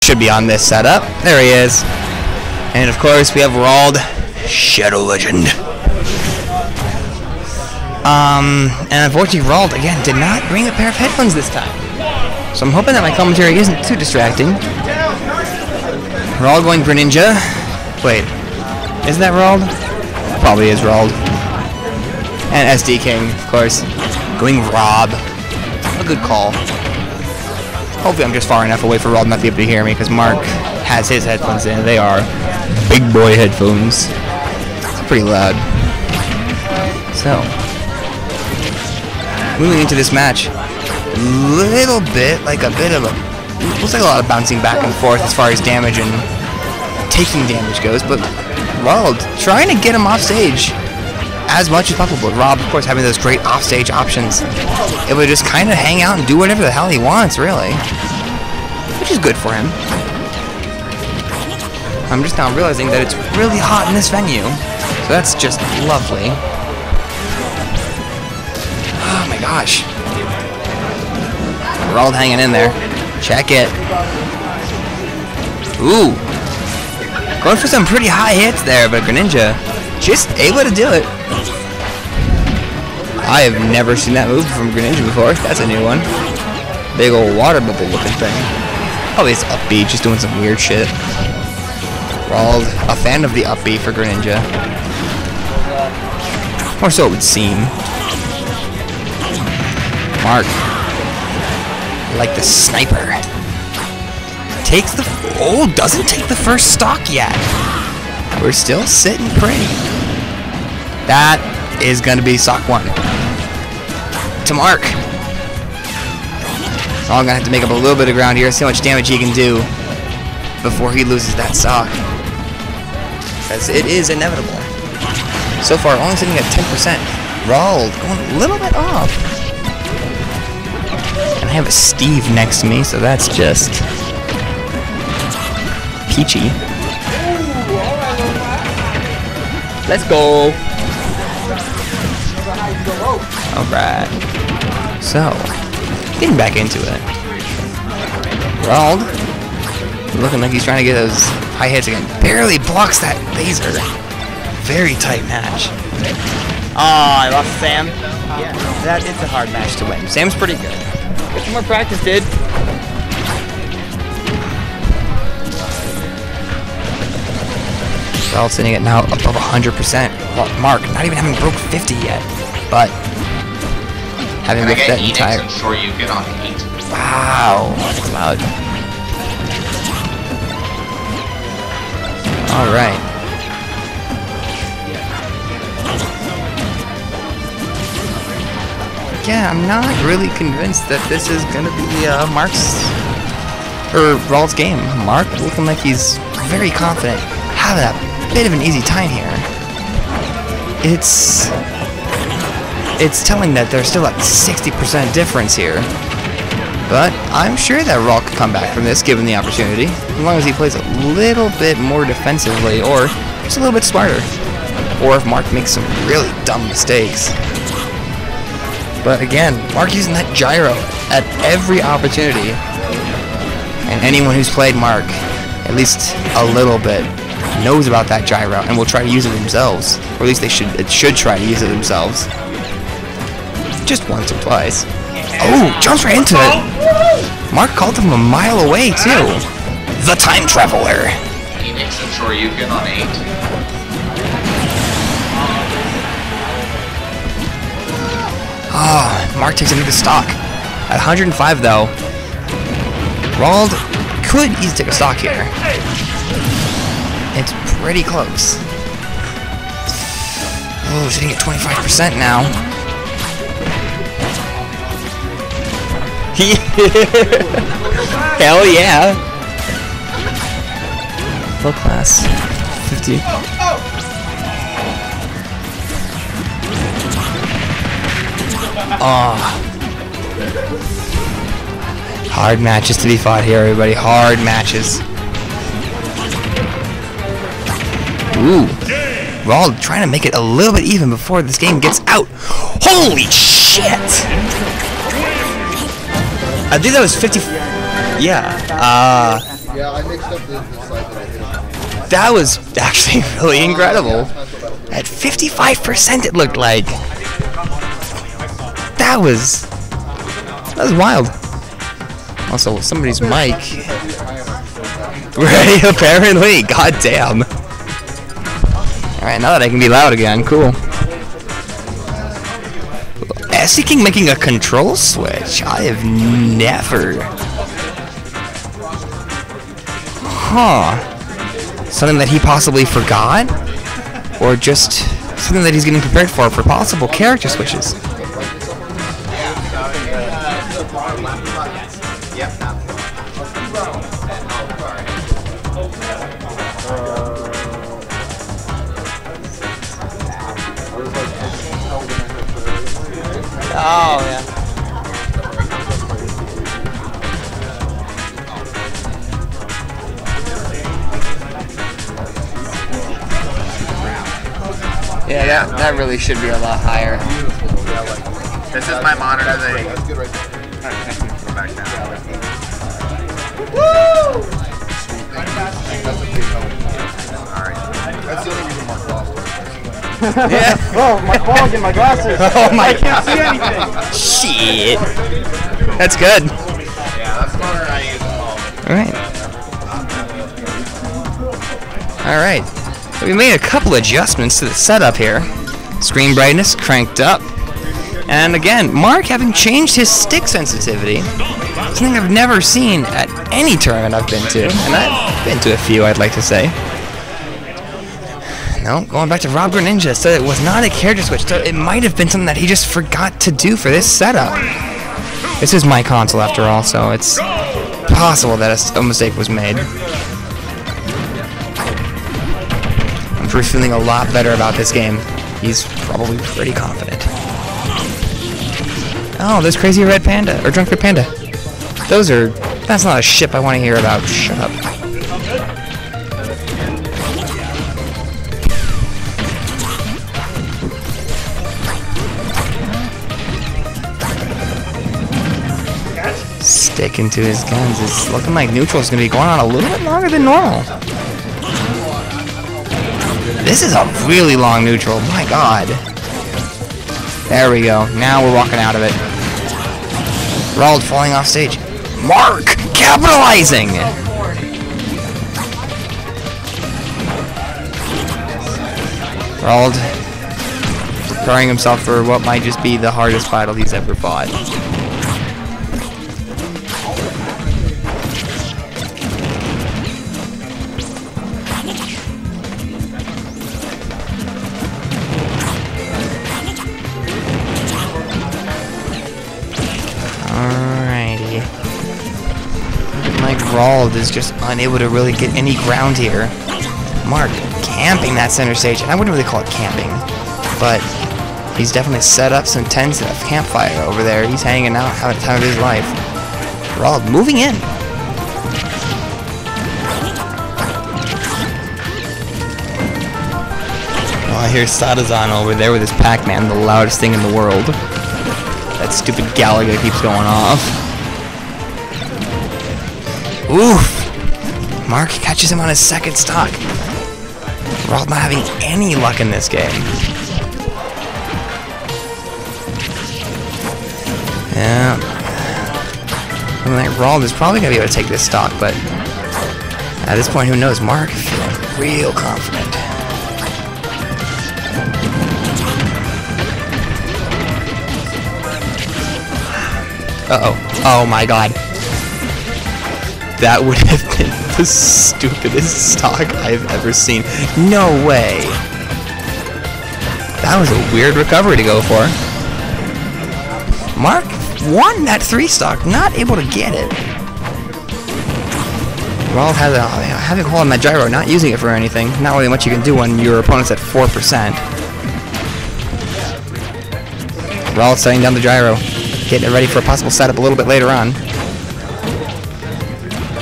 should be on this setup. There he is. And of course we have Rald, Shadow Legend. And unfortunately Rald, again, did not bring a pair of headphones this time. So I'm hoping that my commentary isn't too distracting. Rald going Greninja. Wait, isn't that Rald? Probably is Rald. And SDKing, of course, going Rob. A good call. Hopefully I'm just far enough away for Rald not to be able to hear me, because Mark has his headphones in. They are big boy headphones. It's pretty loud. So, moving into this match, looks like a lot of bouncing back and forth as far as damage and taking damage goes, but Rald trying to get him off stage as much as possible. But Rob, of course, having those great offstage options, able to just kind of hang out and do whatever the hell he wants, really, which is good for him. I'm just now realizing that it's really hot in this venue, so that's just lovely. Oh my gosh. Rald hanging in there. Check it. Ooh. Going for some pretty high hits there, but Greninja just able to do it. I have never seen that move from Greninja before. That's a new one. Big old water bubble looking thing. Probably it's up B, just doing some weird shit. Rald, a fan of the up B for Greninja. Or so it would seem. Mark, like the sniper, takes the doesn't take the first stock yet. We're still sitting pretty. That is gonna be stock 1 to Mark. I'm gonna have to make up a little bit of ground here, see how much damage he can do before he loses that stock, because it is inevitable. So far, only sitting at 10%. Rald going a little bit off. And I have a Steve next to me, so that's just peachy. Let's go. Alright. So, getting back into it. Rald, looking like he's trying to get those high hits again. Barely blocks that laser. Very tight match. Oh, I lost Sam. Yeah, it's a hard match to win. Sam's pretty good. Get some more practice, dude. Rald sitting at now above 100%. Mark not even having broke 50 yet, but having ripped that entire. I'm sure you get on 8. Wow, that's loud. All right. Yeah, I'm not really convinced that this is gonna be Rald's game. Mark looking like he's very confident, having a bit of an easy time here. It's telling that there's still like 60% difference here, but I'm sure that Rald could come back from this given the opportunity, as long as he plays a little bit more defensively or just a little bit smarter, or if Mark makes some really dumb mistakes. But again, Mark using that gyro at every opportunity. And anyone who's played Mark, at least a little bit, knows about that gyro and will try to use it themselves. Or at least they should try to use it themselves. Just once or twice. Oh, jumps right into it. Mark called him a mile away, too. The Time Traveler. Phoenix, I'm sure you get on 8. Oh, Mark takes another stock. At 105, though, Rald could easily take a stock here. It's pretty close. Oh, sitting at 25% now. Hell yeah. Full class. 50. Oh. Hard matches to be fought here, everybody. Hard matches. Ooh. Rald trying to make it a little bit even before this game gets out. Holy shit! I think that was 50. Yeah. Yeah, I mixed up the side that I hit him. That was actually really incredible. At 55% it looked like. That was wild. Also, somebody's mic. Right, apparently. God damn. Alright, now that I can be loud again, cool. SDKing making a control switch. I have never. Huh. Something that he possibly forgot? Or just something that he's getting prepared for possible character switches? Oh, yeah. Yeah, that really should be a lot higher. This is my monitor. That's good right there. Go back down. Woo! That's a big help. Alright. That's the only reason Mark lost. Yeah. Oh, my fog and my glasses. Oh my I can't see anything. Shit. That's good. Yeah, that's monitor I use at home. Alright. We made a couple adjustments to the setup here. Screen brightness cranked up. And again, Mark having changed his stick sensitivity. Something I've never seen at any tournament I've been to. And I've been to a few, I'd like to say. No, going back to Rob Greninja, so it was not a character switch. So it might have been something that he just forgot to do for this setup. This is my console after all, so it's possible that a mistake was made. I'm sure he's feeling a lot better about this game. He's probably pretty confident. Oh, there's Crazy Red Panda, or Drunk Red Panda. That's not a ship I want to hear about. Shut up. Sticking to his guns. It's looking like neutral's going to be going on a little bit longer than normal. This is a really long neutral. My god. There we go. Now we're walking out of it. Rald falling off stage. Mark capitalizing! Rald preparing himself for what might just be the hardest battle he's ever fought. Alrighty. Like Rald is just unable to really get any ground here. Mark camping that center stage, and I wouldn't really call it camping, but he's definitely set up some tents and a campfire over there. He's hanging out, having the time of his life. Rald moving in. Oh, I hear Sadazan over there with his Pac-Man, the loudest thing in the world. That stupid Galaga keeps going off. Oof! Mark catches him on his second stock. Rald not having any luck in this game. Yeah. I mean, like, Rald is probably going to be able to take this stock, but at this point, who knows? Mark feeling real confident. Uh-oh. Oh my god. That would have been the stupidest stock I've ever seen. No way. That was a weird recovery to go for. Mark won that 3 stock, not able to get it. Rald has having a hold on that gyro, not using it for anything. Not really much you can do when your opponent's at 4%. Rald setting down the gyro. Getting it ready for a possible setup a little bit later on.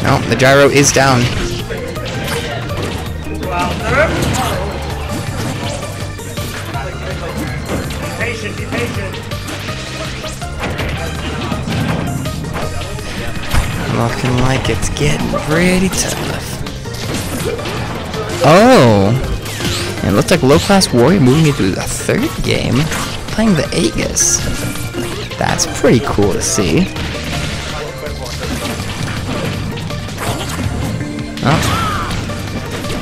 No, the gyro is down. Patient, be patient. Looking like it's getting pretty tough. Oh! And it looks like Low Class Warrior moving into the third game, playing the Aegis. That's pretty cool to see. Oh.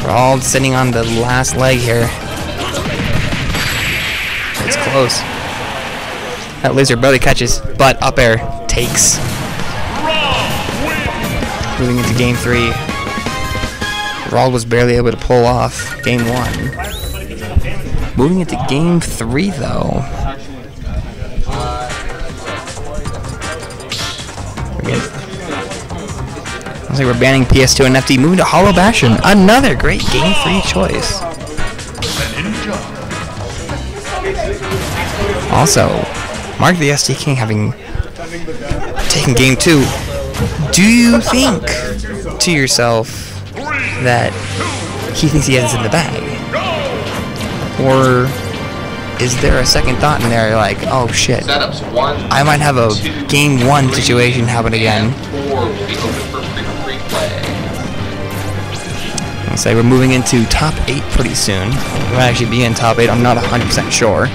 Rald sitting on the last leg here. It's close. That laser barely catches, but up air takes. Moving into game 3. Rald was barely able to pull off game 1. Moving into game 3 though. Looks like we're banning PS2 and FD. Moving to Hollow Bastion. Another great game 3 choice. Also, MarktheSDKing having taken game 2. Do you think to yourself that he thinks he has this in the bag? Or is there a second thought in there like, oh shit, I might have a game 1 situation happen again? I'll say we're moving into top 8 pretty soon. We might actually be in top 8, I'm not 100% sure.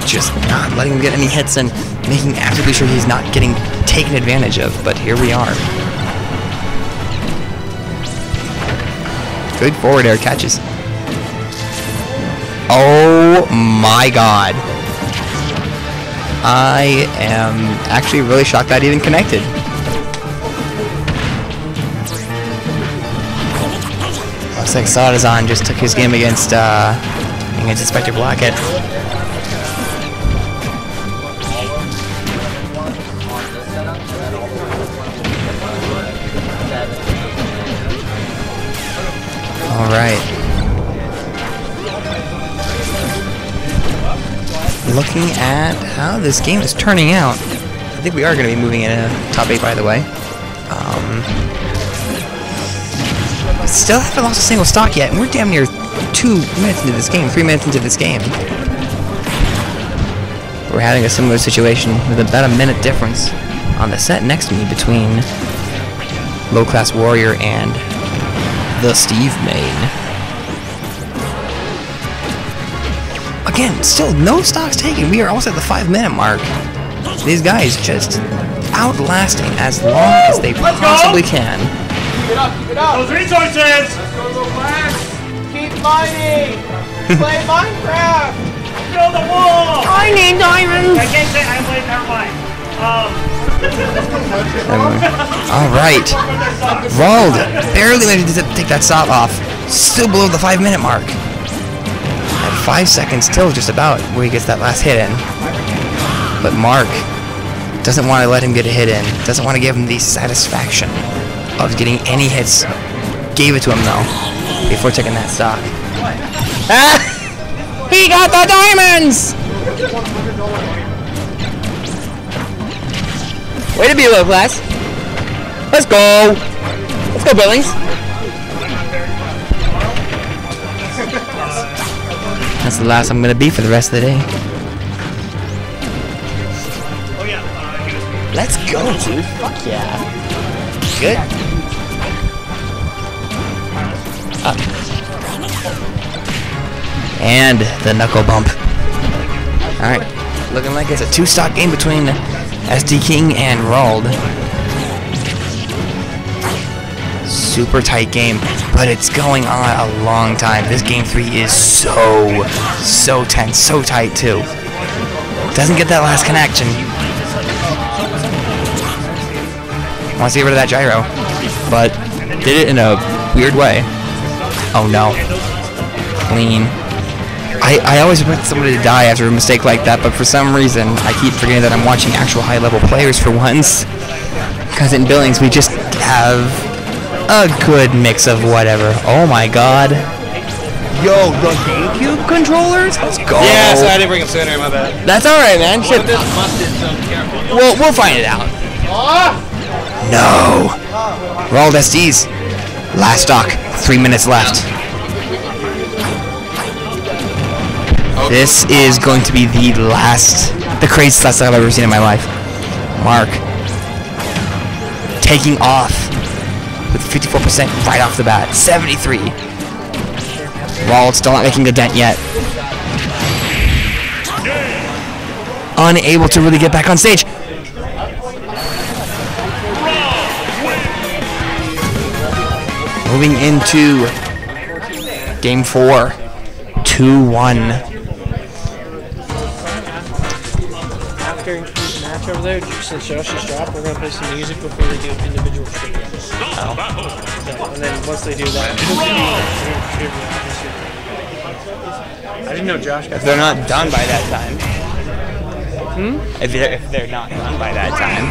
Just not letting him get any hits and making absolutely sure he's not getting taken advantage of, but here we are. Good forward air catches. Oh my god. I am actually really shocked that even connected. Looks like Sadazan just took his game against Inspector Blackhead. Alright. Looking at how this game is turning out, I think we are going to be moving into top 8 by the way. Still haven't lost a single stock yet, and we're damn near 2 minutes into this game, 3 minutes into this game. We're having a similar situation with about a minute difference on the set next to me between Low Class Warrior and the Steve main. Again, still no stocks taken. We are almost at the 5-minute mark. These guys just outlasting as long as they possibly can. Keep it up, keep it up. Those resources! Let's go, Max. Keep mining. Play Minecraft. Build a wall! I need diamonds! I can't say I played, never mind. Alright. Rald barely managed to take that stop off. Still below the 5-minute mark. At 5 seconds till just about where he gets that last hit in. But Mark doesn't want to let him get a hit in. Doesn't want to give him the satisfaction of getting any hits. Gave it to him though, before taking that stock. Ah! He got the diamonds! Way to be low class. Let's go. Let's go, Billings. That's the last I'm gonna be for the rest of the day. Let's go, dude. Fuck yeah. Good. Up. And the knuckle bump. Alright. Looking like it's a 2-stock game between SDKing and Rald. Super tight game, but it's going on a long time. This game 3 is so tense, so tight too. Doesn't get that last connection. Want to get rid of that gyro, but did it in a weird way. Oh no. Clean. I always expect somebody to die after a mistake like that, but for some reason, I keep forgetting that I'm watching actual high-level players for once. Because in Billings, we just have a good mix of whatever. Oh my god. Yo, the GameCube controllers? Let's go. Yeah, so I didn't bring them sooner, my bad. That's alright, man. Shit. This busted, so careful. We'll find it out. No. Rald SDs. Last stock. 3 minutes left. This is going to be the craziest last I've ever seen in my life. Mark taking off with 54% right off the bat. 73. Rald still not making a dent yet. Unable to really get back on stage. Moving into game 4. 2-1. After the match over there, since Josh is dropped, we're going to play some music before they do individual trivia. Oh. Yeah, and then once they do that, I didn't know Josh got If they're not done by that time. If they're not done by that time.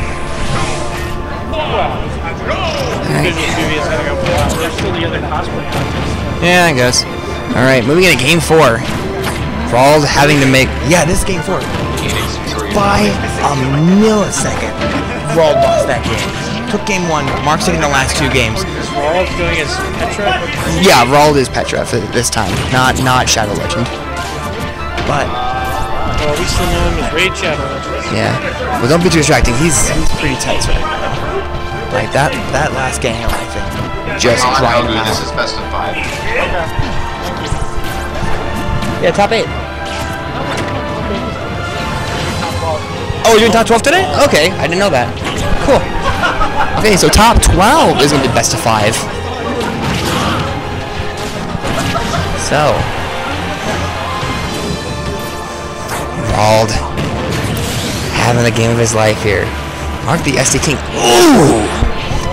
There's still the other cosplay contest. Yeah, I guess. Alright, moving into game 4. Rald having to make... Yeah, this is game 4. By a millisecond, Rald lost that game. Took game 1. Mark's taking the last 2 games. Is Rald doing his Petra? Yeah, Rald is Petra for this time. Not Shadow Legend. But... Well, we still know him as Raid Shadow Legend. Yeah. Well, don't be too distracting. He's pretty tight right now. Like, that last game, I think, just How grind him good this is out. best of 5. Yeah, top 8. Oh, you're doing top 12 today? Okay, I didn't know that. Cool. Okay, so top 12 is going to be best of 5. So. Rald having the game of his life here. MarktheSDKing. Ooh!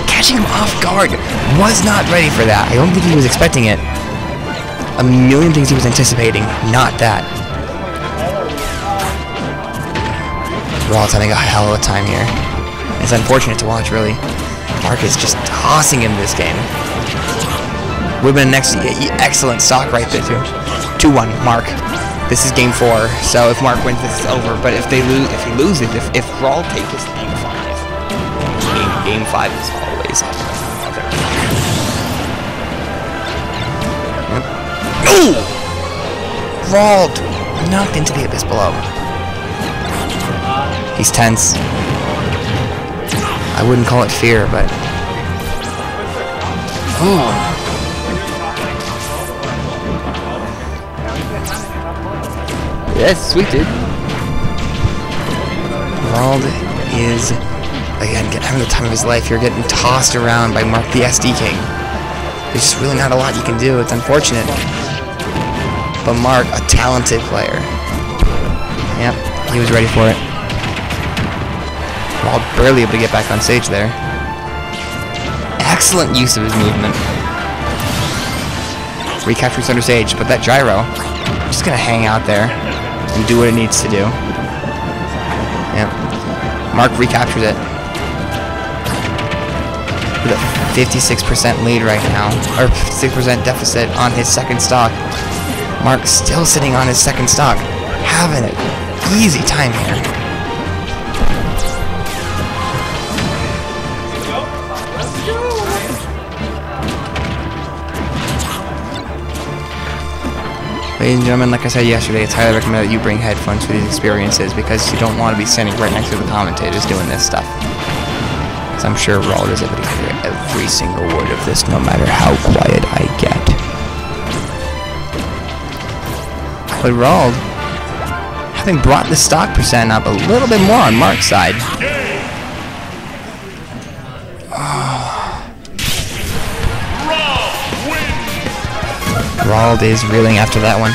Catching him off guard. Was not ready for that. I don't think he was expecting it. A million things he was anticipating. Not that. Rald's having a hell of a time here. It's unfortunate to watch, really. Mark is just tossing him this game. Would have been an excellent stock right there, too. 2-1, Mark. This is game 4, so if Mark wins, this is over. But if he loses, if Rald takes this game 5, game 5 is always up. Ooh! Rald knocked into the abyss below. He's tense. I wouldn't call it fear, but... Ooh. Yes, sweet dude. Rald is, again, having the time of his life. You're getting tossed around by MarktheSDKing. There's just really not a lot you can do. It's unfortunate. But Mark, a talented player. Yep, he was ready for it. Rald barely able to get back on stage there. Excellent use of his movement. Recapturing center stage, but that gyro, just gonna hang out there and do what it needs to do. Yep. Mark recaptures it. With a 56% lead right now, or 6% deficit on his second stock. Mark still sitting on his second stock, having an easy time here. Ladies and gentlemen, like I said yesterday, it's highly recommended that you bring headphones for these experiences because you don't want to be standing right next to the commentators doing this stuff. Because I'm sure Rald is able to hear every single word of this, no matter how quiet I get. But Rald, having brought the stock percent up a little bit more on Mark's side. Rald is reeling after that one.